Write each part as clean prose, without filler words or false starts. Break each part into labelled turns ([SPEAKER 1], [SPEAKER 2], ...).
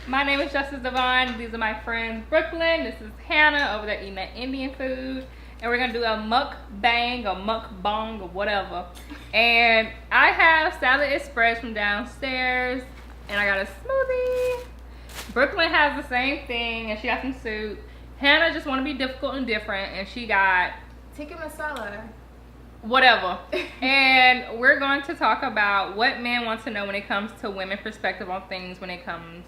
[SPEAKER 1] My name is Justice Devon. These are my friends Brooklyn. This is Hannah over there eating that Indian food. And we're gonna do a mukbang or mukbang or whatever. And I have salad express from downstairs. And I got a smoothie. Brooklyn has the same thing and she got some soup. Hannah just wanna be difficult and different and she got
[SPEAKER 2] tikka masala.
[SPEAKER 1] Whatever. And we're going to talk about what men want to know when it comes to women's perspective on things when it comes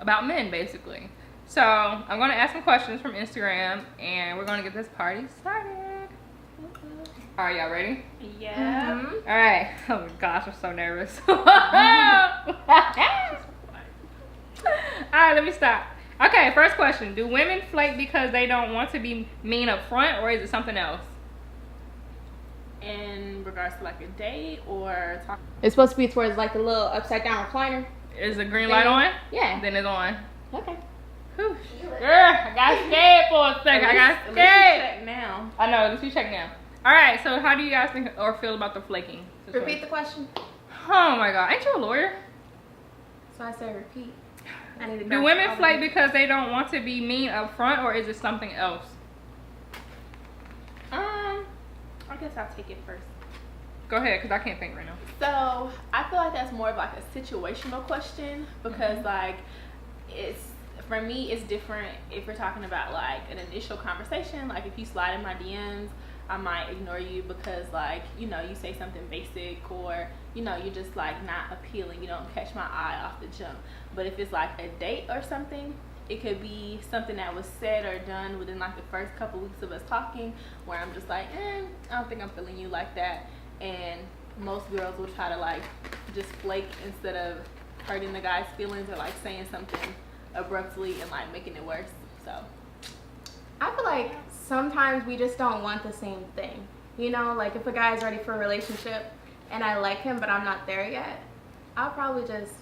[SPEAKER 1] about men, basically. So I'm going to ask some questions from Instagram and we're going to get this party started. All right, y'all ready?
[SPEAKER 3] Yeah.
[SPEAKER 1] All right. Oh my gosh, I'm so nervous. All right, let me stop. Okay, first question. Do women flake because they don't want to be mean up front, or is it something else?
[SPEAKER 3] In regards to like a date or talk.
[SPEAKER 2] It's supposed to be towards like the little upside down recliner.
[SPEAKER 1] Is the green light on?
[SPEAKER 2] Yeah.
[SPEAKER 1] Then it's on.
[SPEAKER 2] Okay.
[SPEAKER 1] Whew. Girl, I got scared for a second. I got scared.
[SPEAKER 3] Check now.
[SPEAKER 1] I know. Let's check now. All right. So, how do you guys think or feel about the flaking?
[SPEAKER 2] Repeat the question.
[SPEAKER 1] Oh my God, ain't you a lawyer?
[SPEAKER 2] So I said repeat. I need to
[SPEAKER 1] Do women flake because they don't want to be mean up front, or is it something else?
[SPEAKER 3] I guess I'll take it first.
[SPEAKER 1] Go ahead, cause I can't think right now.
[SPEAKER 3] So I feel like that's more of like a situational question because like it's for me it's different if we're talking about like an initial conversation. Like if you slide in my DMs, I might ignore you because like you say something basic or you're just like not appealing. You don't catch my eye off the jump. But if it's like a date or something, it could be something that was said or done within like the first couple weeks of us talking where I'm just like, I don't think I'm feeling you like that. And most girls will try to like just flake instead of hurting the guy's feelings or like saying something abruptly and like making it worse. So
[SPEAKER 2] I feel like sometimes we just don't want the same thing. Like if a guy's ready for a relationship and I like him but I'm not there yet, I'll probably just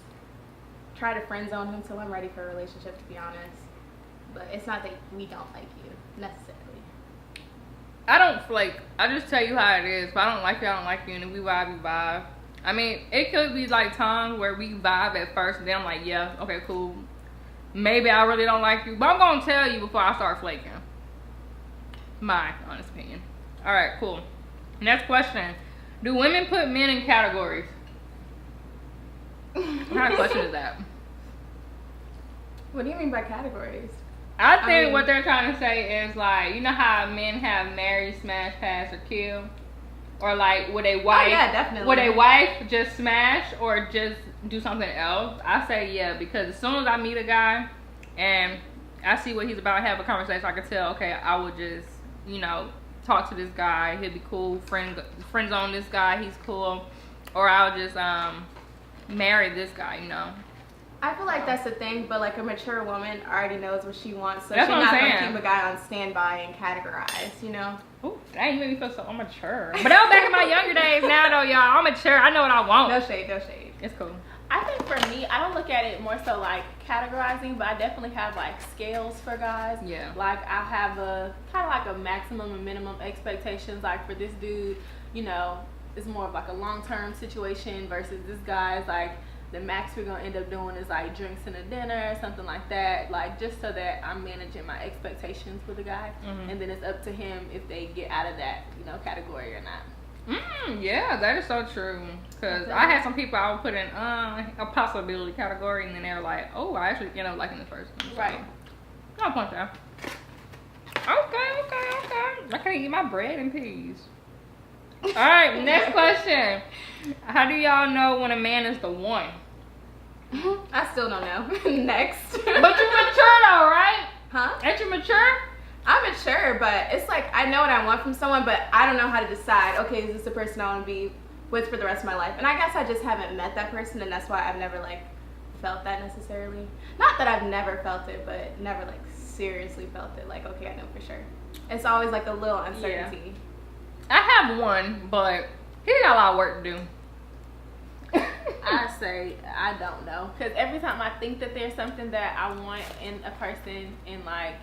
[SPEAKER 2] try to friend zone him till I'm ready for a relationship, to be honest. But it's not that we don't like you necessarily.
[SPEAKER 1] I don't flake. I just tell you how it is. If I don't like you, I don't like you, and if we vibe, we vibe. I mean, it could be like times where we vibe at first, and then I'm like, yeah, okay, cool. Maybe I really don't like you, but I'm gonna tell you before I start flaking. My honest opinion. All right, cool. Next question: do women put men in categories? What kind of question is that?
[SPEAKER 2] What do you mean by categories?
[SPEAKER 1] I think what they're trying to say is like, you know how men have marry, smash, pass, or kill, or like would a wife,
[SPEAKER 2] definitely.
[SPEAKER 1] Would a wife just smash or just do something else? I say yeah, because as soon as I meet a guy and I see what he's about, have a conversation, I can tell. Okay, I would just talk to this guy. He'll be cool. Friends on this guy. He's cool. Or I'll just marry this guy.
[SPEAKER 2] I feel like that's the thing, but like a mature woman already knows what she wants, so
[SPEAKER 1] That's
[SPEAKER 2] she's
[SPEAKER 1] what I'm
[SPEAKER 2] not gonna
[SPEAKER 1] saying.
[SPEAKER 2] keep a guy on standby and categorize,
[SPEAKER 1] Ooh, dang, you made me feel so immature. But that was back in my younger days. Now though, y'all, I'm mature. I know what I want.
[SPEAKER 2] No shade, no shade.
[SPEAKER 1] It's cool.
[SPEAKER 3] I think for me, I don't look at it more so like categorizing, but I definitely have like scales for guys.
[SPEAKER 1] Yeah.
[SPEAKER 3] Like I have a kind of like a maximum and minimum expectations. Like for this dude, it's more of like a long-term situation versus this guy's like the max we're gonna end up doing is like drinks and a dinner, something like that. Like just so that I'm managing my expectations with the guy, and then it's up to him if they get out of that category or not.
[SPEAKER 1] Yeah, that is so true. Cause I had some people I would put in a possibility category, and then they were like, "Oh, I actually end up liking this person." So,
[SPEAKER 3] Right.
[SPEAKER 1] No point there. Okay. I can't eat my bread in peace. All right, next question. How do y'all know when a man is the one?
[SPEAKER 2] I still don't know. Next.
[SPEAKER 1] But you're mature though, right?
[SPEAKER 2] Huh?
[SPEAKER 1] Ain't you mature?
[SPEAKER 2] I'm mature, but it's like I know what I want from someone, but I don't know how to decide, okay, is this the person I want to be with for the rest of my life? And I guess I just haven't met that person, and that's why I've never like felt that necessarily. Not that I've never felt it, but never like seriously felt it. Like, okay, I know for sure. It's always like a little uncertainty.
[SPEAKER 1] I have one, but he got a lot of work to do.
[SPEAKER 3] I say I don't know, because every time I think that there's something that I want in a person, and like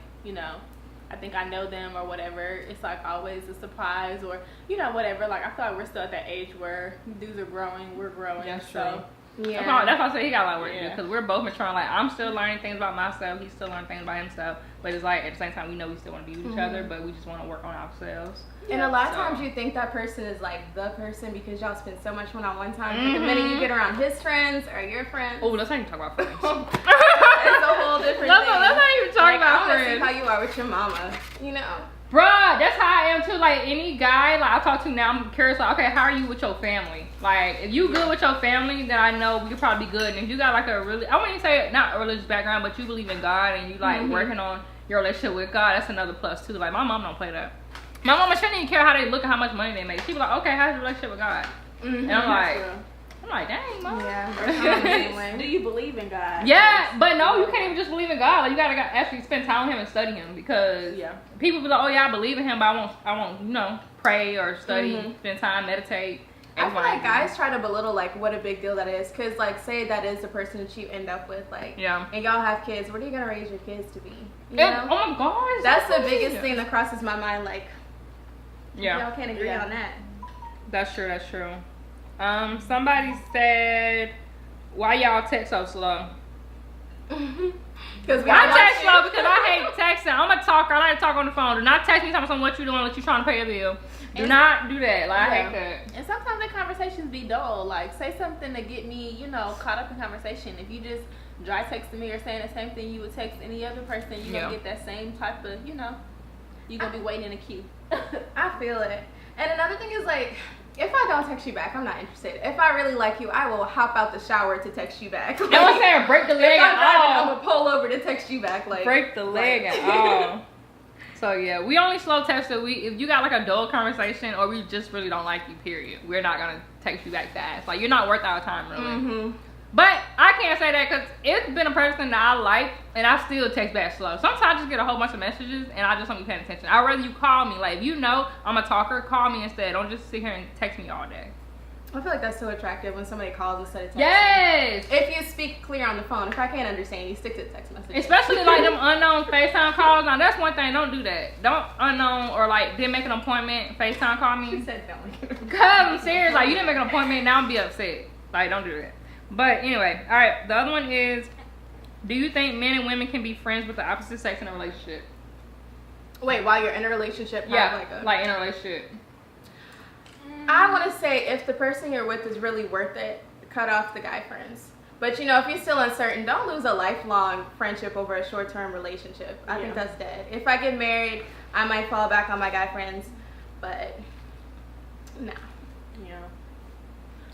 [SPEAKER 3] I think I know them or whatever, it's like always a surprise or whatever. Like I feel like we're still at that age where dudes are growing, we're growing.
[SPEAKER 1] That's
[SPEAKER 3] so
[SPEAKER 1] true.
[SPEAKER 2] Yeah.
[SPEAKER 1] That's why I say he got a lot of work to do,
[SPEAKER 3] Yeah.
[SPEAKER 1] because we're both maturing. Like, I'm still learning things about myself. He's still learning things about himself. But it's like, at the same time, we know we still want to be with each other, but we just want to work on ourselves.
[SPEAKER 2] And a lot of
[SPEAKER 1] So-
[SPEAKER 2] times you think that person is like the person because y'all spend so much one-on-one time. But the minute you get around his friends or your friends,
[SPEAKER 1] Oh, let's not even talk about friends.
[SPEAKER 2] it's a whole different
[SPEAKER 1] Let's
[SPEAKER 2] thing.
[SPEAKER 1] not even talk
[SPEAKER 2] Like,
[SPEAKER 1] about
[SPEAKER 2] I wanna
[SPEAKER 1] friends.
[SPEAKER 2] see how you are with your mama, you know.
[SPEAKER 1] Bruh, that's how I am too. Like, any guy like I talk to now, I'm curious, like, okay, how are you with your family? Like, if you good with your family, then I know we could probably be good. And if you got like a really, I wouldn't even say not a religious background, but you believe in God and you like working on your relationship with God, that's another plus too. Like, my mom don't play that. My mama shouldn't even care how they look and how much money they make. She be like, okay, how's your relationship with God? And I'm like, dang, mom.
[SPEAKER 2] Yeah.
[SPEAKER 3] Do you believe in God?
[SPEAKER 1] Yeah, but no, you can't even just believe in God. Like, you gotta actually spend time with Him and study Him, because people be like, oh yeah, I believe in Him, but I won't, you know, pray or study, spend time, meditate.
[SPEAKER 2] I feel like guys try to belittle like what a big deal that is, because like say that is the person that you end up with, like, and y'all have kids. What are you gonna raise your kids to be? You know?
[SPEAKER 1] Oh my gosh,
[SPEAKER 2] that's the biggest thing that crosses my mind. Like, y'all can't agree on that.
[SPEAKER 1] That's true. That's true. Somebody said, why y'all text so slow?
[SPEAKER 2] Because
[SPEAKER 1] I text slow because I hate texting. I'm a talker. I like to talk on the phone. Do not text me telling me what you doing, what you trying to pay a bill. Do not do that. Like, I hate that.
[SPEAKER 3] And sometimes the conversations be dull. Like, say something to get me, you know, caught up in conversation. If you just dry texting me or saying the same thing you would text any other person, you're gonna get that same type of, you know, you're gonna be waiting in a queue.
[SPEAKER 2] I feel it. And another thing is, like, if I don't text you back, I'm not interested. If I really like you, I will hop out the shower to text you back. Like,
[SPEAKER 1] I'm saying break the leg
[SPEAKER 2] if I'm
[SPEAKER 1] and
[SPEAKER 2] driving,
[SPEAKER 1] all.
[SPEAKER 2] I'm gonna pull over to text you back. Like,
[SPEAKER 1] Break the leg and all. So yeah, we only slow text if you got like a dull conversation or we just really don't like you, period. We're not gonna text you back fast. Like, you're not worth our time, really. But I can't say that because it's been a person that I like and I still text back slow. Sometimes I just get a whole bunch of messages and I just don't be paying attention. I'd rather you call me. Like, if you know I'm a talker, call me instead. Don't just sit here and text me all day.
[SPEAKER 2] I feel like that's so attractive when somebody calls instead of texting.
[SPEAKER 1] Yes!
[SPEAKER 2] If you speak clear on the phone, if I can't understand you, stick to the text message.
[SPEAKER 1] Especially like them unknown FaceTime calls. Now that's one thing, don't do that. Don't unknown or like didn't make an appointment, FaceTime call me.
[SPEAKER 2] She said don't.
[SPEAKER 1] Cause I'm serious, like, you didn't make an appointment, now I'm be upset. Like, don't do that. But anyway, alright, the other one is, do you think men and women can be friends with the opposite sex in a relationship?
[SPEAKER 2] Wait, while you're in a relationship?
[SPEAKER 1] Yeah, like in a relationship.
[SPEAKER 2] I want to say if the person you're with is really worth it, cut off the guy friends. But you know, if you're still uncertain, don't lose a lifelong friendship over a short-term relationship. I think that's dead. If I get married, I might fall back on my guy friends, but no.
[SPEAKER 3] Yeah.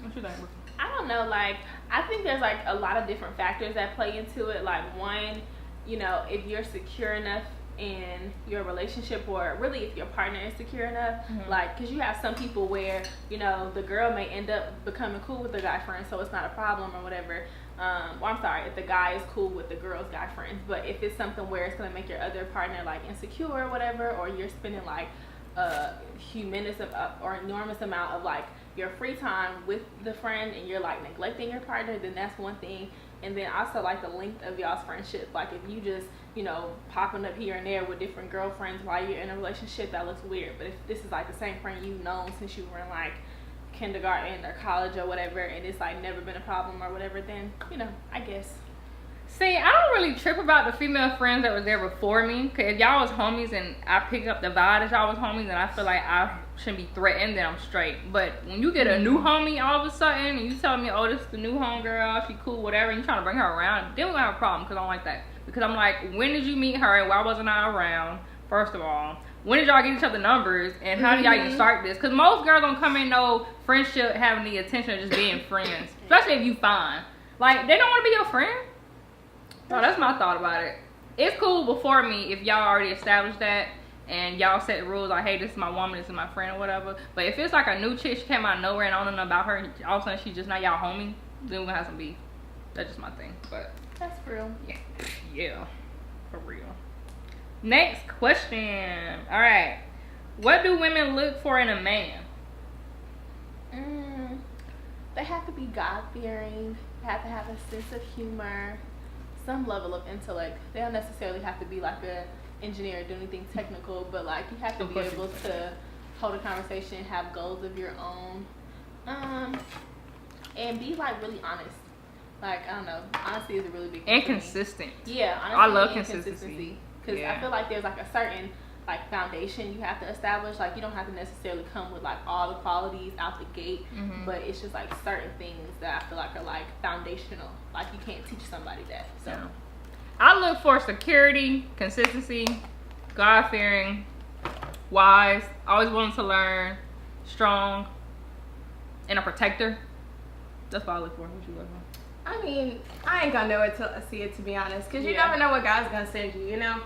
[SPEAKER 1] What you think?
[SPEAKER 3] I don't know, like, I think there's like a lot of different factors that play into it. Like, one, you know, if you're secure enough in your relationship, or really if your partner is secure enough, like, because you have some people where, you know, the girl may end up becoming cool with the guy friend, so it's not a problem or whatever. Well, I'm sorry, if the guy is cool with the girl's guy friends, but if it's something where it's gonna make your other partner like insecure or whatever, or you're spending like a humongous or enormous amount of like your free time with the friend and you're like neglecting your partner, then that's one thing. And then also like the length of y'all's friendship. Like, if you just, you know, popping up here and there with different girlfriends while you're in a relationship, that looks weird. But if this is like the same friend you've known since you were in like kindergarten or college or whatever, and it's like never been a problem or whatever, then, you know, I guess.
[SPEAKER 1] See, I don't really trip about the female friends that was there before me. Cause if y'all was homies and I pick up the vibe that y'all was homies, and I feel like I shouldn't be threatened, then I'm straight. But when you get a new homie all of a sudden and you tell me, oh, this is the new homegirl, she cool, whatever, and you trying to bring her around, then we gonna have a problem, because I don't like that. Because I'm like, when did you meet her and why wasn't I around? First of all, when did y'all get each other numbers and how did y'all even start this? Because most girls don't come in no friendship having the intention of just being friends, especially if you fine. Like, they don't want to be your friend. So that's my thought about it. It's cool before me if y'all already established that and y'all set the rules like, hey, this is my woman, this is my friend or whatever. But if it's like a new chick, she came out of nowhere and I don't know about her, and all of a sudden she's just not y'all homie, then we're gonna have some beef. That's just my thing. But
[SPEAKER 3] That's real.
[SPEAKER 1] yeah, for real. Next question. All right, what do women look for in a man?
[SPEAKER 3] They have to be God-fearing. They have to have a sense of humor, some level of intellect. They don't necessarily have to be like a engineer or do anything technical, but like you have to be able to hold a conversation, have goals of your own, and be like really honest. Like, I don't know. Honesty is a really big thing.
[SPEAKER 1] And consistent.
[SPEAKER 3] Yeah, honestly,
[SPEAKER 1] I love consistency.
[SPEAKER 3] Because
[SPEAKER 1] Yeah.
[SPEAKER 3] I feel like there's like a certain like foundation you have to establish. Like, you don't have to necessarily come with like all the qualities out the gate,
[SPEAKER 1] Mm-hmm.
[SPEAKER 3] but it's just like certain things that I feel like are like foundational. Like, you can't teach somebody that. So
[SPEAKER 1] Yeah. I look for security, consistency, God-fearing, wise, always willing to learn, strong, and a protector. That's what I look for. What you look for?
[SPEAKER 2] I mean, I ain't gonna know it till I see it, to be honest, because you
[SPEAKER 3] Yeah.
[SPEAKER 2] never know what God's gonna send you, you know?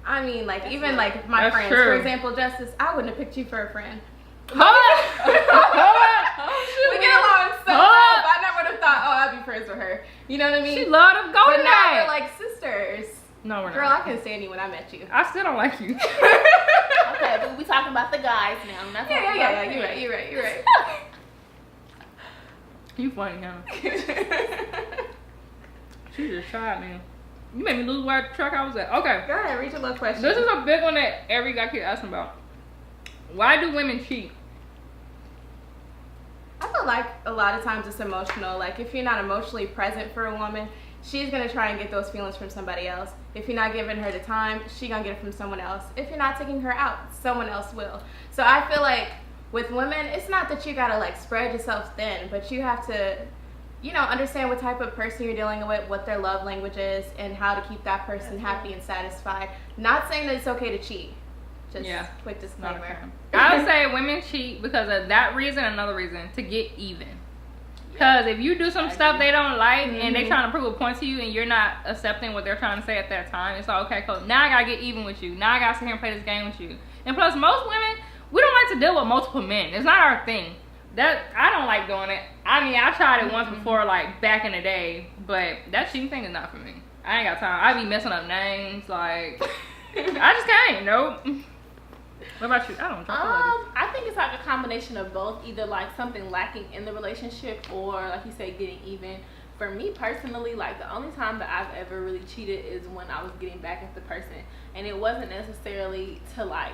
[SPEAKER 2] I mean, like,
[SPEAKER 3] That's
[SPEAKER 2] even
[SPEAKER 3] true.
[SPEAKER 2] like my
[SPEAKER 1] That's
[SPEAKER 2] friends,
[SPEAKER 1] true.
[SPEAKER 2] for example, Justice, I wouldn't have picked you for a friend.
[SPEAKER 1] Hold up!
[SPEAKER 2] We get along so
[SPEAKER 1] Hold
[SPEAKER 2] well,
[SPEAKER 1] up.
[SPEAKER 2] but I never would have thought, oh, I'd be friends with her. You know what I mean?
[SPEAKER 1] She love them
[SPEAKER 2] but
[SPEAKER 1] golden
[SPEAKER 2] now we're
[SPEAKER 1] eggs.
[SPEAKER 2] like sisters.
[SPEAKER 1] No, we're
[SPEAKER 2] Girl, I
[SPEAKER 1] not.
[SPEAKER 2] couldn't stand you when I met you.
[SPEAKER 1] I still don't like you.
[SPEAKER 3] okay, but we talking about the guys now. We're not talking about
[SPEAKER 2] Yeah.
[SPEAKER 3] friends.
[SPEAKER 2] You're right.
[SPEAKER 1] You funny, huh? She just tried me. You made me lose where the truck I was at. Okay.
[SPEAKER 2] Go ahead, read your little question.
[SPEAKER 1] This is a big one that every guy keeps asking about. Why do women cheat?
[SPEAKER 2] I feel like a lot of times it's emotional. Like, if you're not emotionally present for a woman, she's gonna try and get those feelings from somebody else. If you're not giving her the time, she gonna get it from someone else. If you're not taking her out, someone else will. So I feel like with women, it's not that you gotta like spread yourself thin, but you have to, you know, understand what type of person you're dealing with, what their love language is, and how to keep that person happy and satisfied. Not saying that it's okay to cheat. Just quick
[SPEAKER 1] Not a
[SPEAKER 2] disclaimer.
[SPEAKER 1] fan. I would say women cheat because of that reason, another reason, to get even. Because if you do some stuff they don't like and they trying to prove a point to you and you're not accepting what they're trying to say at that time, it's like, okay, cool. Now I gotta get even with you. Now I gotta sit here and play this game with you. And plus, most women, we don't like to deal with multiple men. It's not our thing. That I don't like doing it. I mean, I tried it once before, like back in the day, but that cheating thing is not for me. I ain't got time. I be messing up names, like I just can't. Nope. What about you? I don't drop the ladies.
[SPEAKER 3] I think it's like a combination of both. Either like something lacking in the relationship, or like you say, getting even. For me personally, like the only time that I've ever really cheated is when I was getting back at the person, and it wasn't necessarily to like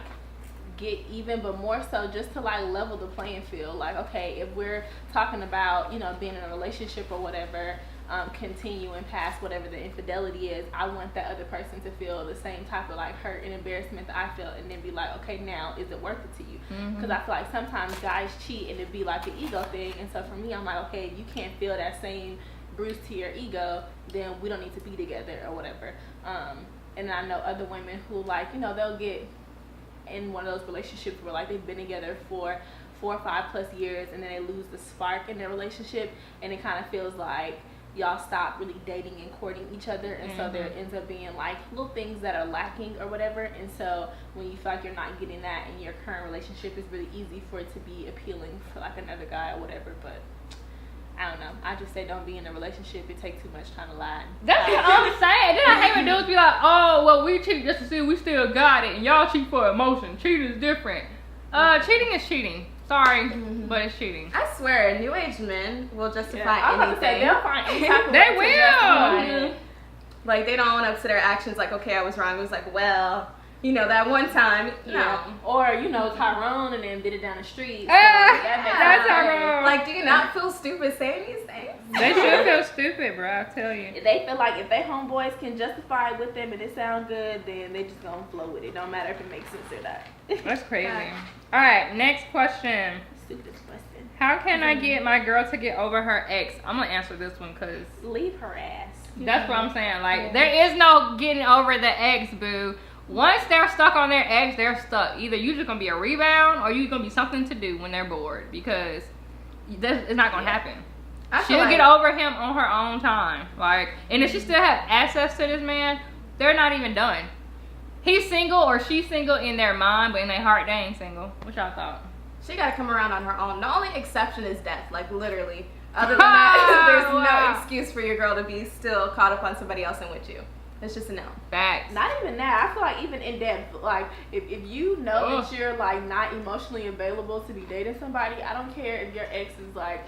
[SPEAKER 3] get even, but more so just to like level the playing field. Like, okay, if we're talking about, you know, being in a relationship or whatever, continuing past whatever the infidelity is, I want that other person to feel the same type of like hurt and embarrassment that I felt, and then be like, okay, now is it worth it to you? Because I feel like sometimes guys cheat and it be like an ego thing, and so for me, I'm like, okay, if you can't feel that same bruise to your ego, then we don't need to be together or whatever. And I know other women who, like, you know, they'll get in one of those relationships where like they've been together for 4 or 5 plus years, and then they lose the spark in their relationship, and it kind of feels like y'all stop really dating and courting each other, and so there ends up being like little things that are lacking or whatever. And so when you feel like you're not getting that in your current relationship, it's really easy for it to be appealing for like another guy or whatever. But I don't know, I just say don't be in a relationship. It takes too much time to lie.
[SPEAKER 1] That's what I'm saying. Then I hate when dudes be like, oh, well, we cheat just to see if we still got it, and y'all cheat for emotion. Cheating is different. Cheating is cheating. Sorry, but it's cheating.
[SPEAKER 2] I swear, new age men will justify
[SPEAKER 3] I was about to say,
[SPEAKER 2] anything.
[SPEAKER 3] they'll find any type of
[SPEAKER 1] They
[SPEAKER 3] way to
[SPEAKER 1] will.
[SPEAKER 3] justify it.
[SPEAKER 2] Like, they don't own up to their actions. Like, okay, I was wrong. It was like, well, you know, that one time. No.
[SPEAKER 3] Yeah. Or, you know, Tyrone and then did it down the street. So
[SPEAKER 1] That's
[SPEAKER 3] sense.
[SPEAKER 1] Tyrone.
[SPEAKER 2] Like, do you not feel stupid saying these things?
[SPEAKER 1] They should feel stupid, bro. I tell you.
[SPEAKER 3] They feel like if they homeboys can justify it with them and it sound good, then they just gonna flow with it. No matter if it makes sense or not.
[SPEAKER 1] That's crazy. All right, next question.
[SPEAKER 3] Stupidest question.
[SPEAKER 1] How can I get my girl to get over her ex? I'm gonna answer this one because
[SPEAKER 3] Leave her ass.
[SPEAKER 1] that's what I'm saying. Like, there is no getting over the ex, boo. Once they're stuck on their ex, they're stuck. Either you're just gonna be a rebound or you're gonna be something to do when they're bored, because it's not gonna happen. She'll get over him on her own time. Like, and if she still have access to this man, they're not even done. He's single or she's single in their mind, but in their heart, they ain't single. What y'all thought?
[SPEAKER 2] She gotta come around on her own. The only exception is death, like literally. Other than that, there's no excuse for your girl to be still caught up on somebody else and with you. It's just a no.
[SPEAKER 1] Facts.
[SPEAKER 3] Not even that. I feel like even in depth, like if you know that you're like not emotionally available to be dating somebody, I don't care if your ex is like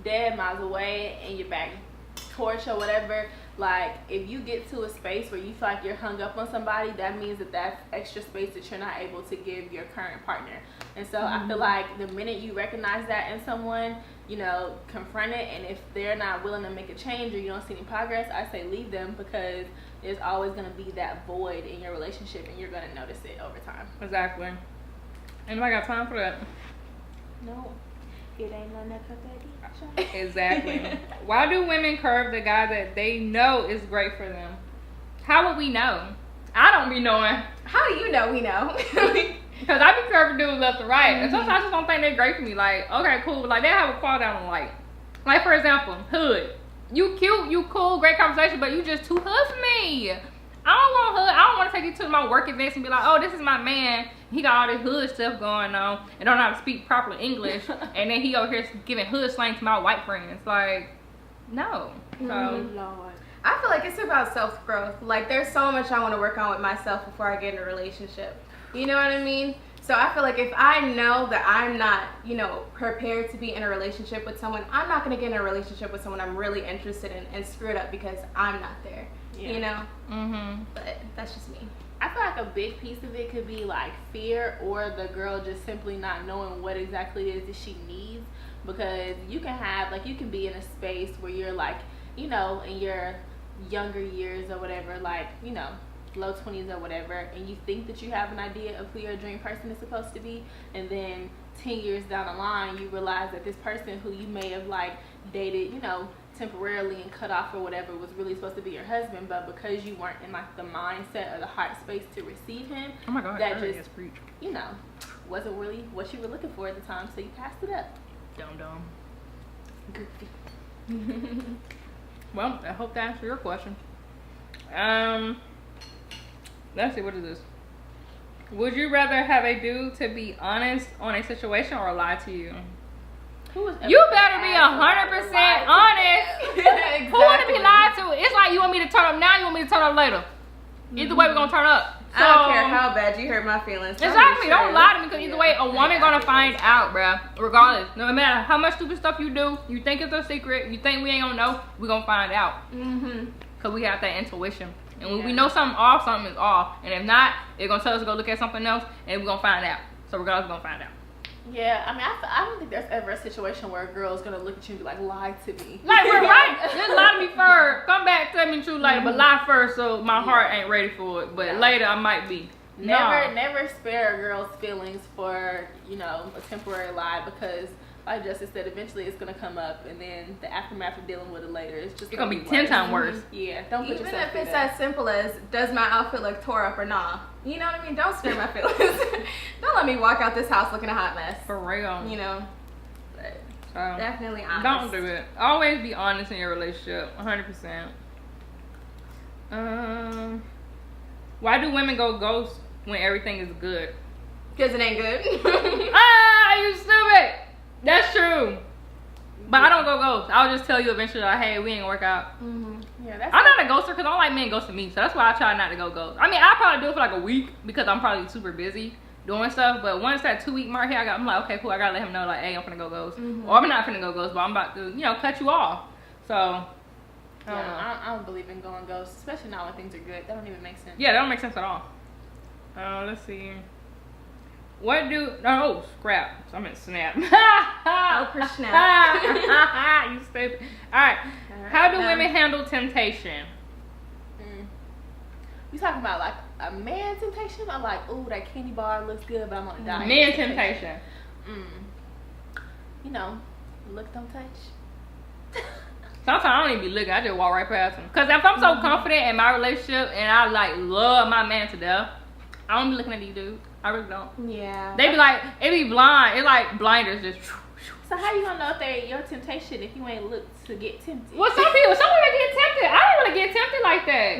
[SPEAKER 3] dead miles away and you're back torch or whatever. Like, if you get to a space where you feel like you're hung up on somebody, that means that that's extra space that you're not able to give your current partner. And so I feel like the minute you recognize that in someone, you know, confront it. And if they're not willing to make a change or you don't see any progress, I say leave them, because there's always going to be that void in your relationship and you're going to notice it over time.
[SPEAKER 1] Exactly. Anybody got time for that?
[SPEAKER 3] No. It ain't none of her baby.
[SPEAKER 1] Exactly. Why do women curve the guy that they know is great for them? How would we know? I don't be knowing.
[SPEAKER 2] How do you know we know?
[SPEAKER 1] Because I be curving dudes left and right. And sometimes I just don't think they're great for me. Like, okay, cool. Like, they have a quality I don't like. Like, for example, hood. You cute, you cool, great conversation, but you just too hood for me. I don't want hood. I don't want to take you to my work events and be like, oh, this is my man. He got all this hood stuff going on and don't know how to speak proper English. And then he over here giving hood slang to my white friends. Like, no. So,
[SPEAKER 3] Lord.
[SPEAKER 2] I feel like it's about self-growth. Like, there's so much I want to work on with myself before I get in a relationship. You know what I mean? So I feel like if I know that I'm not, you know, prepared to be in a relationship with someone, I'm not going to get in a relationship with someone I'm really interested in and screw it up because I'm not there. Yeah. You know? But that's just me.
[SPEAKER 3] I feel like a big piece of it could be like fear, or the girl just simply not knowing what exactly it is that she needs. Because you can have, like, you can be in a space where you're like, you know, in your younger years or whatever, like, you know, low 20s or whatever, and you think that you have an idea of who your dream person is supposed to be, and then 10 years down the line you realize that this person who you may have like dated, you know, temporarily and cut off or whatever was really supposed to be your husband, but because you weren't in like the mindset or the heart space to receive him,
[SPEAKER 1] oh my God,
[SPEAKER 3] that just, you know, wasn't really what you were looking for at the time, so you passed it up.
[SPEAKER 1] Dumb.
[SPEAKER 3] Goofy.
[SPEAKER 1] Well, I hope that answers your question. Let's see, what is this? Would you rather have a dude to be honest on a situation or lie to you? You better be 100% honest.
[SPEAKER 2] Exactly.
[SPEAKER 1] Who want to be lied to? It's like, you want me to turn up now, you want me to turn up later. Either way, we're going to turn up. So,
[SPEAKER 2] I don't care how bad you hurt my feelings.
[SPEAKER 1] Exactly. Don't lie to me, because either way, a woman going to find out, bruh. Regardless. No matter how much stupid stuff you do, you think it's a secret, you think we ain't going to know, we're going to find out. Because we have that intuition. And when we know something off, something is off. And if not, it's going to tell us to go look at something else, and we're going to find out. So regardless, we're going to find out.
[SPEAKER 3] Yeah, I mean, I don't think there's ever a situation where a girl's gonna look at you and be like, lie to me.
[SPEAKER 1] Like, we're right. Just lie to me first. Come back, tell me the truth later, but lie first so my heart ain't ready for it. But later, I might be.
[SPEAKER 3] Never spare a girl's feelings for, you know, a temporary lie, because like Justice said, eventually it's gonna come up, and then the aftermath of dealing with it later, it's gonna be
[SPEAKER 1] 10 times worse.
[SPEAKER 3] Yeah, don't put
[SPEAKER 2] Even
[SPEAKER 3] yourself
[SPEAKER 2] if
[SPEAKER 3] through
[SPEAKER 2] it's
[SPEAKER 3] that.
[SPEAKER 2] as simple as, does my outfit look tore up or nah? You know what I mean? Don't spare my feelings. Don't let me walk out this house looking a hot mess.
[SPEAKER 1] For real.
[SPEAKER 2] You know? But
[SPEAKER 1] So,
[SPEAKER 2] definitely honest.
[SPEAKER 1] don't do it. Always be honest in your relationship. 100%. Why do women go ghost when everything is good?
[SPEAKER 2] Because it ain't good.
[SPEAKER 1] You stupid. That's true. But I don't go ghost. I'll just tell you eventually, like, hey, we ain't gonna work out.
[SPEAKER 3] Yeah, that's
[SPEAKER 1] I'm not a ghoster because I don't like men ghosting me. So that's why I try not to go ghost. I mean, I'll probably do it for like a week because I'm probably super busy doing stuff. But once that 2-week mark here, I'm like, okay, cool. I gotta let him know, like, hey, I'm finna go ghost. Or I'm not finna go ghost, but I'm about to, you know, cut you off. So, I
[SPEAKER 3] don't believe in going ghost, especially not when things are good. That don't even make sense.
[SPEAKER 1] Yeah, that don't make sense at all. Let's see. What do... Oh, scrap. So I'm in snap.
[SPEAKER 2] Oh, for snap.
[SPEAKER 1] You stupid. Alright. How do women handle temptation?
[SPEAKER 3] You talking about like a man temptation, or like, ooh, that candy bar looks good, but I'm on a diet?
[SPEAKER 1] Men temptation.
[SPEAKER 3] You know, look, don't touch.
[SPEAKER 1] Sometimes I don't even be looking. I just walk right past them. Because if I'm so confident in my relationship and I like love my man to death, I don't be looking at these dudes. I really don't.
[SPEAKER 2] Yeah.
[SPEAKER 1] They be like, it be blind. It like blinders just.
[SPEAKER 3] So how you gonna know if they're your temptation if you ain't looked to get tempted?
[SPEAKER 1] Well, some women get tempted. I don't really get tempted like that.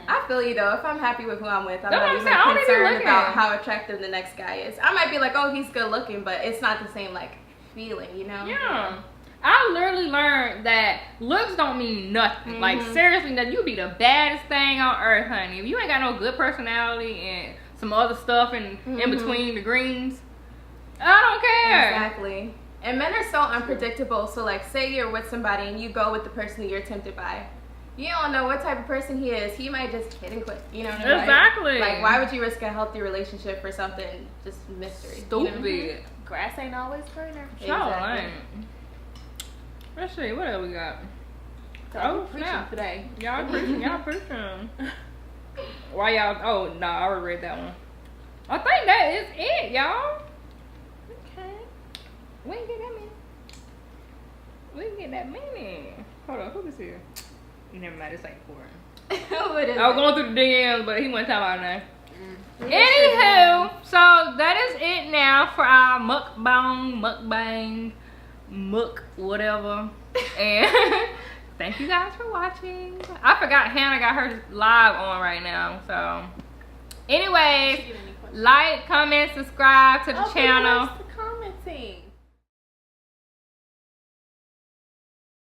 [SPEAKER 2] I feel you though. If I'm happy with who I'm with, I'm
[SPEAKER 1] That's
[SPEAKER 2] not
[SPEAKER 1] what I'm
[SPEAKER 2] even
[SPEAKER 1] saying. I don't even
[SPEAKER 2] concerned
[SPEAKER 1] look
[SPEAKER 2] about
[SPEAKER 1] at.
[SPEAKER 2] how attractive the next guy is. I might be like, oh, he's good looking, but it's not the same like feeling, you know?
[SPEAKER 1] Yeah. I literally learned that looks don't mean nothing. Like, seriously, that you be the baddest thing on earth, honey. If you ain't got no good personality and some other stuff in between the greens, I don't care.
[SPEAKER 2] Exactly. And men are so unpredictable. So like, say you're with somebody and you go with the person that you're tempted by. You don't know what type of person he is. He might just hit and quit. You know what I mean?
[SPEAKER 1] Exactly.
[SPEAKER 2] Like, why would you risk a healthy relationship for something just mystery?
[SPEAKER 1] Stupid.
[SPEAKER 2] You know?
[SPEAKER 3] Grass ain't always greener.
[SPEAKER 1] Exactly. Let's see, what else we got?
[SPEAKER 3] So preaching today.
[SPEAKER 1] Y'all preaching, y'all preaching. Why y'all? Oh no, I already read that one. I think that is it, y'all. Okay. We didn't get that many. We didn't get that many. Hold on, who is here? Never mind, it's like 4.
[SPEAKER 2] What is
[SPEAKER 1] I was
[SPEAKER 2] it?
[SPEAKER 1] going through the DMs, but he wasn't talking about that. Anywho, so that is it now for our mukbang, whatever. And thank you guys for watching. I forgot Hannah got her live on right now. So, anyways, like, comment, subscribe to the channel.